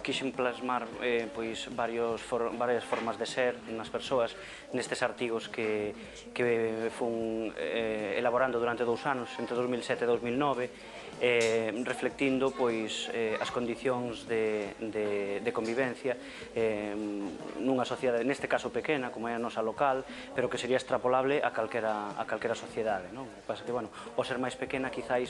quixen plasmar varias formas de ser nas persoas nestes artigos que fun elaborando durante 2 anos, entre 2007 e 2009, reflectindo as condicións de convivencia nunha sociedade, neste caso pequena, como é a nosa local, pero que sería extrapolable a calquera sociedade. O que pasa que, ao ser máis pequena, quizáis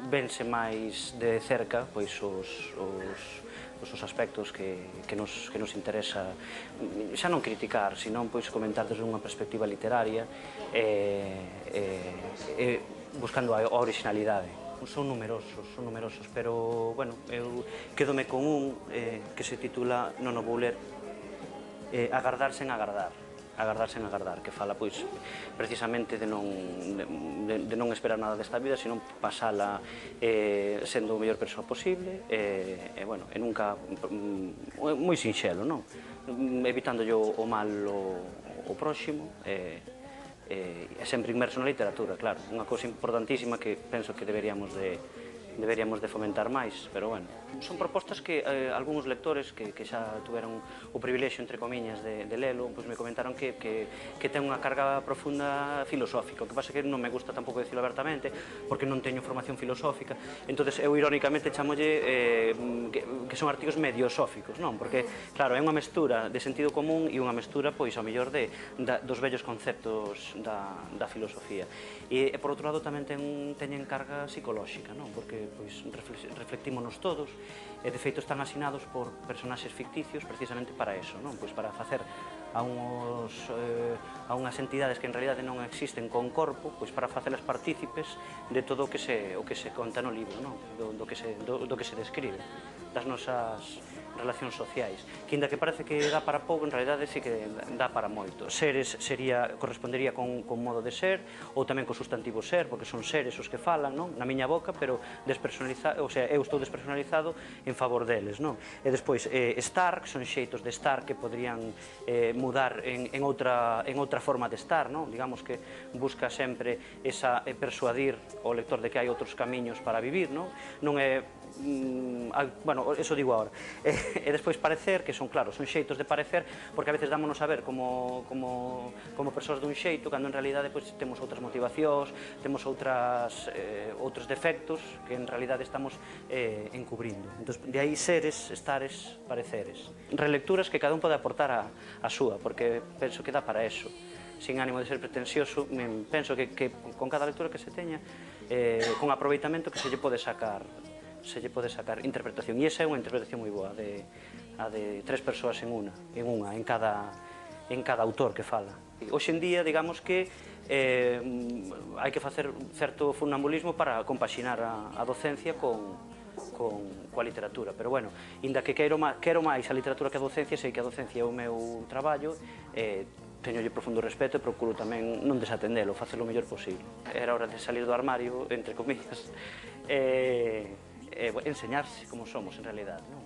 vense máis de cerca os aspectos que nos interesa xa non criticar, senón comentar desde unha perspectiva literaria buscando a originalidade. Son numerosos, pero, eu quedome con un que se titula Non o vou ler, Agardar sen agardar. Agardar sen agardar, que fala precisamente de non esperar nada desta vida, senón pasala sendo o mellor persoa posible e nunca moi sinxelo, evitando o mal o próximo e sempre inmerso na literatura, claro, unha cousa importantísima que penso que deberíamos de fomentar máis, pero son propostas que algúns lectores que xa tuveron o privilexio, entre comiñas, de lelo, me comentaron que ten unha carga profunda filosófica. O que pasa é que non me gusta tampouco dicilo abertamente, porque non teño formación filosófica, entón eu irónicamente chamolle que son artigos mediosóficos, porque, claro, é unha mestura de sentido común e unha mestura, ao mellor, dos vellos conceptos da filosofía. E, por outro lado, tamén teñen carga psicolóxica, porque reflectímonos todos, e de feito están asinados por personaxes ficticios precisamente para eso, para facer a unhas entidades que en realidade non existen con corpo, para facelas partícipes de todo o que se conta no libro, do que se describe, das nosas relacións sociais, que inda que parece que dá para pouco, en realidade sí que dá para moito. Seres correspondería con modo de ser, ou tamén co sustantivo ser, porque son seres os que falan na miña boca, pero despersonalizado, eu estou despersonalizado en favor deles. E despois, estar, que son xeitos de estar que poderían mudar en outra forma de estar, digamos que busca sempre persuadir o lector de que hai outros camiños para vivir, non é, eso digo agora. E despois parecer, que son, claro, son xeitos de parecer, porque a veces dámonos a ver como persoas dun xeito, cando en realidade temos outras motivacións, temos outros defectos que en realidade estamos encubrindo. De aí seres, estares, pareceres. Relecturas que cada un pode aportar a súa, porque penso que dá para eso. Sin ánimo de ser pretensioso, penso que con cada lectura que se teña, con aproveitamento que se lle pode sacar interpretación, e esa é unha interpretación moi boa, a de 3 persoas en cada autor que fala. Hoxe en día, digamos que hai que facer certo funambulismo para compaxinar a docencia coa literatura, pero, inda que quero máis a literatura que a docencia, sei que a docencia é o meu traballo, teñolle profundo respeto e procuro tamén non desatendelo, facelo o mellor posible. Era hora de salir do armario, entre comillas, enseñarse como somos en realidad, non?